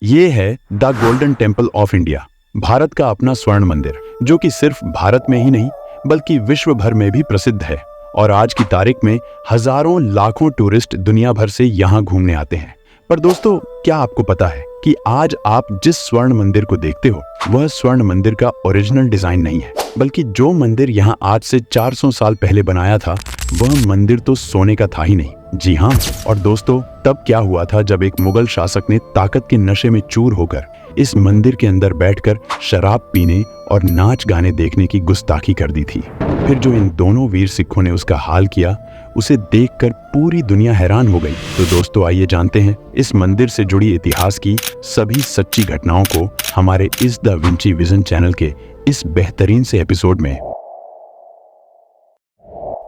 ये है the golden temple of India, Bharat का अपना स्वर्ण मंदिर, जो कि सिर्फ भारत में ही नहीं बल्कि विश्व भर में भी प्रसिद्ध है। और आज की तारीख में हजारों लाखों टूरिस्ट दुनिया भर से यहाँ घूमने आते हैं। पर दोस्तों, क्या आपको पता है कि आज आप जिस स्वर्ण मंदिर को देखते हो वह स्वर्ण मंदिर का ओरिजिनल डिजाइन नहीं है, बल्कि जो मंदिर यहाँ आज से 400 साल पहले बनाया था वह मंदिर तो सोने का था ही नहीं। जी हाँ, और दोस्तों, तब क्या हुआ था जब एक मुगल शासक ने ताकत के नशे में चूर होकर इस मंदिर के अंदर बैठकर शराब पीने और नाच गाने देखने की गुस्ताखी कर दी थी। फिर जो इन दोनों वीर सिखों ने उसका हाल किया, उसे देखकर पूरी दुनिया हैरान हो गई। तो दोस्तों, आइए जानते हैं इस मंदिर से जुड़ी इतिहास की सभी सच्ची घटनाओं को हमारे इस द विंची विजन चैनल के इस बेहतरीन से एपिसोड में।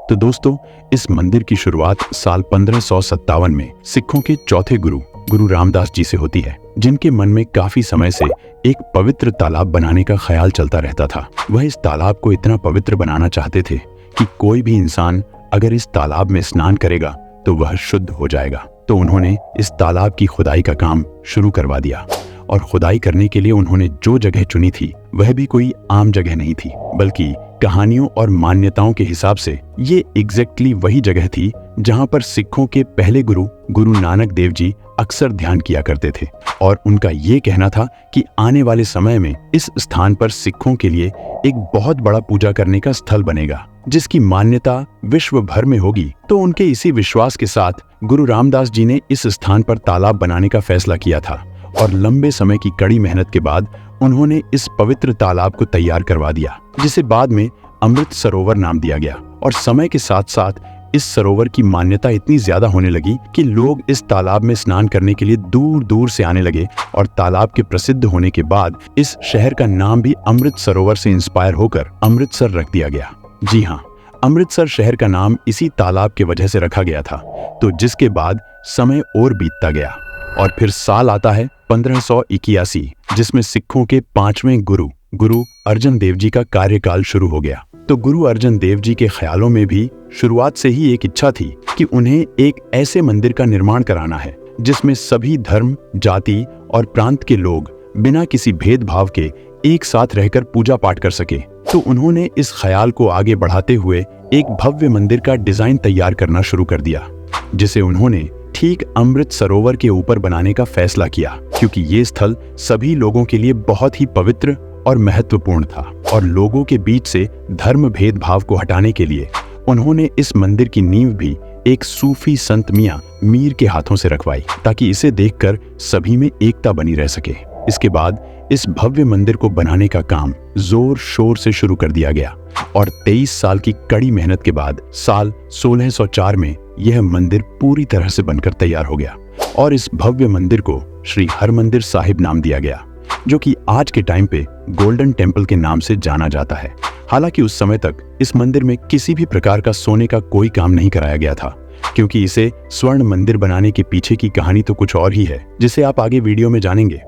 तो दोस्तों, इस मंदिर की शुरुआत साल 1557 में सिखों के चौथे गुरु रामदास जी से होती है, जिनके मन में काफी समय से एक पवित्र तालाब बनाने का ख्याल चलता रहता था। वह इस तालाब को इतना पवित्र बनाना चाहते थे कि कोई भी इंसान अगर इस तालाब में स्नान करेगा तो वह शुद्ध हो जाएगा। तो उन्होंने इस तालाब की खुदाई का काम शुरू करवा दिया। और खुदाई करने के लिए उन्होंने जो जगह चुनी थी वह भी कोई आम जगह नहीं थी, बल्कि कहानियों और मान्यताओं के हिसाब से ये एग्जैक्टली वही जगह थी जहां पर सिखों के पहले गुरु नानक देव जी अक्सर ध्यान किया करते थे। और उनका ये कहना था कि आने वाले समय में इस स्थान पर सिखों के लिए एक बहुत बड़ा पूजा करने का स्थल बनेगा, जिसकी मान्यता विश्व भर में होगी। तो उनके इसी विश्वास के साथ गुरु रामदास जी ने इस स्थान पर तालाब बनाने का फैसला किया था। और लंबे समय की कड़ी मेहनत के बाद उन्होंने इस पवित्र तालाब को तैयार करवा दिया, जिसे बाद में अमृत सरोवर नाम दिया गया। और समय के साथ साथ इस सरोवर की मान्यता इतनी ज्यादा होने लगी कि लोग इस तालाब में स्नान करने के लिए दूर दूर से आने लगे। और तालाब के प्रसिद्ध होने के बाद इस शहर का नाम भी अमृत सरोवर से इंस्पायर होकर अमृतसर रख दिया गया। जी हाँ, अमृतसर शहर का नाम इसी तालाब की वजह से रखा गया था। तो जिसके बाद समय और बीतता गया और फिर साल आता है 1581, जिसमें सिखों के 5वें गुरु अर्जन देव जी का कार्यकाल शुरू हो गया। तो गुरु अर्जन देव जी के ख्यालों में भी शुरुआत से ही एक इच्छा थी कि उन्हें एक ऐसे मंदिर का निर्माण कराना है जिसमें सभी धर्म, जाति और प्रांत के लोग बिना किसी भेदभाव के एक साथ रहकर पूजा पाठ कर सके। तो उन्होंने इस ख्याल को आगे बढ़ाते हुए एक भव्य मंदिर का डिजाइन तैयार करना शुरू कर दिया, जिसे उन्होंने ठीक अमृत सरोवर के ऊपर बनाने का फैसला किया, क्योंकि ये स्थल सभी लोगों के लिए बहुत ही पवित्र और महत्वपूर्ण था। और लोगों के बीच से धर्म भेदभाव को हटाने के लिए उन्होंने इस मंदिर की नींव भी एक सूफी संत मियां मीर के हाथों से रखवाई, ताकि इसे देखकर सभी में एकता बनी रह सके। इसके बाद इस भव्य मंदिर को बनाने का काम जोर शोर से शुरू कर दिया गया। और 23 साल की कड़ी मेहनत के बाद साल 1604 में यह मंदिर पूरी तरह से बनकर तैयार हो गया। और इस भव्य मंदिर को श्री हरमंदिर साहिब नाम दिया गया, जो कि आज के टाइम पे गोल्डन टेम्पल के नाम से जाना जाता है। हालांकि उस समय तक इस मंदिर में किसी भी प्रकार का सोने का कोई काम नहीं कराया गया था, क्योंकि इसे स्वर्ण मंदिर बनाने के पीछे की कहानी तो कुछ और ही है, जिसे आप आगे वीडियो में जानेंगे।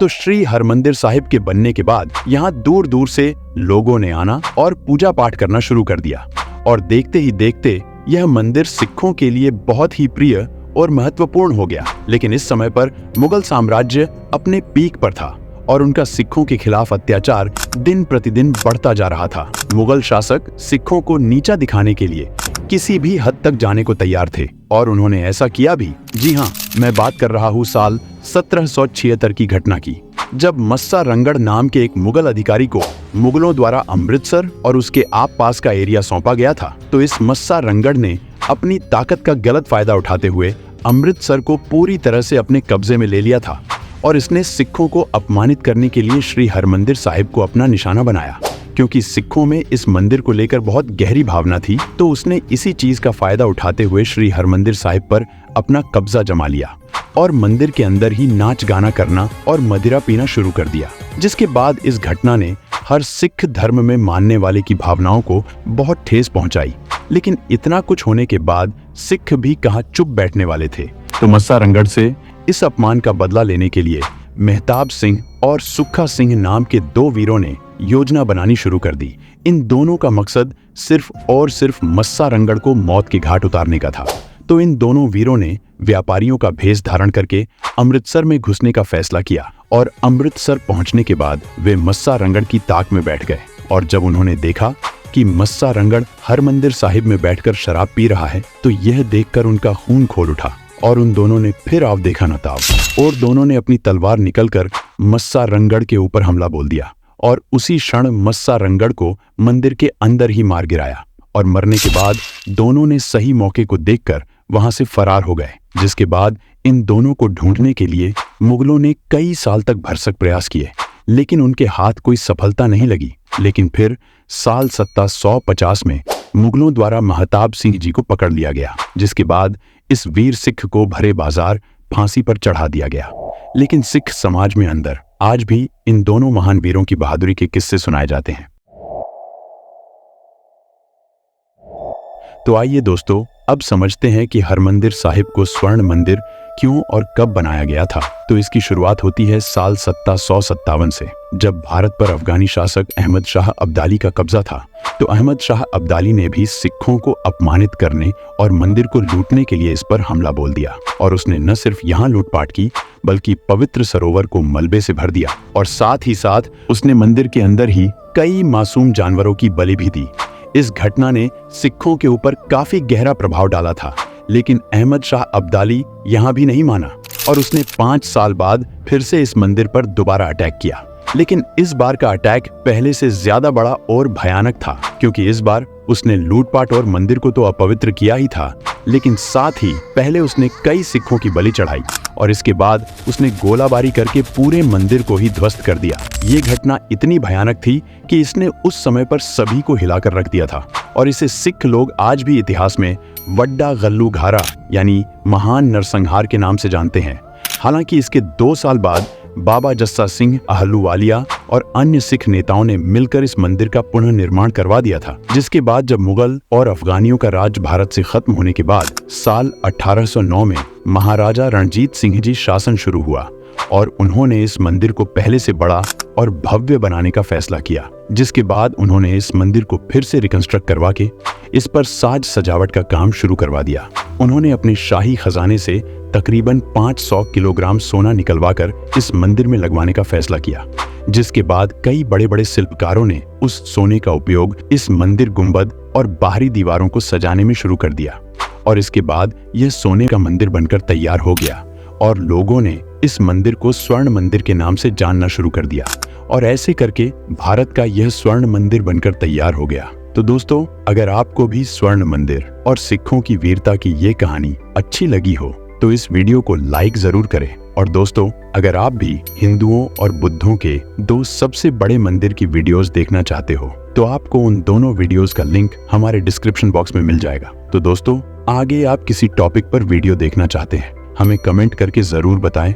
तो श्री हरमंदिर साहिब के बनने के बाद यहाँ दूर दूर से लोगों ने आना और पूजा पाठ करना शुरू कर दिया। और देखते ही देखते यह मंदिर सिखों के लिए बहुत ही प्रिय और महत्वपूर्ण हो गया। लेकिन इस समय पर मुगल साम्राज्य अपने पीक पर था और उनका सिखों के खिलाफ अत्याचार दिन प्रतिदिन बढ़ता जा रहा था। मुगल शासक सिखों को नीचा दिखाने के लिए किसी भी हद तक जाने को तैयार थे, और उन्होंने ऐसा किया भी। जी हाँ, मैं बात कर रहा हूँ साल 1776 की घटना की, जब मस्सा रंगड़ नाम के एक मुगल अधिकारी को मुगलों द्वारा अमृतसर और उसके आस पास का एरिया सौंपा गया था। तो इस मस्सा रंगड़ ने अपनी ताकत का गलत फायदा उठाते हुए अमृतसर को पूरी तरह से अपने कब्जे में ले लिया था। और इसने सिखों को अपमानित करने के लिए श्री हरमंदिर साहिब को अपना निशाना बनाया, क्योंकि सिखों में इस मंदिर को लेकर बहुत गहरी भावना थी। तो उसने इसी चीज का फायदा उठाते हुए श्री हरमंदिर साहिब पर अपना कब्जा जमा लिया और मंदिर के अंदर ही नाच गाना करना और मदिरा पीना शुरू कर दिया। जिसके बाद इस घटना ने हर सिख धर्म में मानने वाले की भावनाओं को बहुत ठेस पहुंचाई। लेकिन इतना कुछ होने के बाद सिख भी कहाँ चुप बैठने वाले थे। तो मस्सा रंगड़ से इस अपमान का बदला लेने के लिए मेहताब सिंह और सुक्खा सिंह नाम के 2 वीरों ने योजना बनानी शुरू कर दी। इन दोनों का मकसद सिर्फ और सिर्फ मस्सा रंगड़ को मौत के घाट उतारने का था। तो इन दोनों वीरों ने व्यापारियों का भेष धारण करके अमृतसर में घुसने का फैसला किया और अमृतसर पहुंचने के बाद वे मस्सा रंगड़ की ताक में बैठ गए। और जब उन्होंने देखा कि मस्सा रंगड़ हरमंदिर साहिब में बैठकर शराब पी रहा है तो यह देखकर उनका खून खोल उठा और उन दोनों ने फिर आव देखा न ताव और दोनों ने अपनी तलवार निकलकर मस्सा रंगड़ के ऊपर हमला बोल दिया और उसी क्षण मस्सा रंगड़ को मंदिर के अंदर ही मार गिराया। और मरने के बाद दोनों ने सही मौके को देखकर वहां से फरार हो गए। जिसके बाद इन दोनों को ढूंढने के लिए मुगलों ने कई साल तक भरसक प्रयास किए, लेकिन उनके हाथ कोई सफलता नहीं लगी। लेकिन फिर साल 1750 में मुगलों द्वारा महताब सिंह जी को पकड़ लिया गया, जिसके बाद इस वीर सिख को भरे बाजार फांसी पर चढ़ा दिया गया। लेकिन सिख समाज में अंदर आज भी इन दोनों महान वीरों की बहादुरी के किस्से सुनाए जाते हैं। तो आइए दोस्तों, अब समझते हैं कि हरमंदिर साहिब को स्वर्ण मंदिर क्यों और कब बनाया गया था। तो इसकी शुरुआत होती है साल 1757 से, जब भारत पर अफगानी शासक अहमद शाह अब्दाली का कब्जा था। तो अहमद शाह अब्दाली ने भी सिखों को अपमानित करने और मंदिर को लूटने के लिए इस पर हमला बोल दिया। और उसने न सिर्फ यहाँ लूटपाट की बल्कि पवित्र सरोवर को मलबे से भर दिया और साथ ही साथ उसने मंदिर के अंदर ही कई मासूम जानवरों की बलि भी दी। इस घटना ने सिखों के ऊपर काफी गहरा प्रभाव डाला था। लेकिन अहमद शाह अब्दाली यहाँ भी नहीं माना और उसने 5 साल बाद फिर से इस मंदिर पर दोबारा अटैक किया। लेकिन इस बार का अटैक पहले से ज्यादा बड़ा और भयानक था, क्योंकि इस बार उसने लूटपाट और मंदिर को तो अपवित्र किया ही था, लेकिन साथ ही पहले उसने कई सिखों की बलि चढ़ाई और इसके बाद उसने गोलाबारी करके पूरे मंदिर को ही ध्वस्त कर दिया। ये घटना इतनी भयानक थी कि इसने उस समय पर सभी को हिलाकर रख दिया था और इसे सिख लोग आज भी इतिहास में वड्डा गल्लू घारा यानी महान नरसंहार के नाम से जानते हैं। हालांकि इसके 2 साल बाद बाबा जस्सा सिंह अहलूवालिया और अन्य सिख नेताओं ने मिलकर इस मंदिर का पुनर्निर्माण करवा दिया था। जिसके बाद जब मुगल और अफगानियों का राज भारत से खत्म होने के बाद साल 1809 में महाराजा रणजीत सिंह जी शासन शुरू हुआ और उन्होंने इस मंदिर को पहले से बड़ा और भव्य बनाने का फैसला किया। जिसके बाद उन्होंने इस मंदिर को फिर से रिकंस्ट्रक्ट करवा के इस पर साज सजावट का काम शुरू करवा दिया। उन्होंने अपने शाही खजाने से तकरीबन 500 किलोग्राम सोना निकलवाकर इस मंदिर में लगवाने का फैसला किया। जिसके बाद कई बड़े बड़े शिल्पकारों ने उस सोने का उपयोग इस मंदिर गुंबद और बाहरी दीवारों को सजाने में शुरू कर दिया और इसके बाद यह सोने का मंदिर बनकर तैयार हो गया और लोगों ने इस मंदिर को स्वर्ण मंदिर के नाम से जानना शुरू कर दिया और ऐसे करके भारत का यह स्वर्ण मंदिर बनकर तैयार हो गया। तो दोस्तों, अगर आपको भी स्वर्ण मंदिर और सिखों की वीरता की ये कहानी अच्छी लगी हो तो इस वीडियो को लाइक जरूर करें। और दोस्तों, अगर आप भी हिंदुओं और बुद्धों के 2 सबसे बड़े मंदिर की वीडियोस देखना चाहते हो तो आपको उन दोनों वीडियोस का लिंक हमारे डिस्क्रिप्शन बॉक्स में मिल जाएगा। तो दोस्तों, आगे आप किसी टॉपिक पर वीडियो देखना चाहते हैं हमें कमेंट करके जरूर बताएं।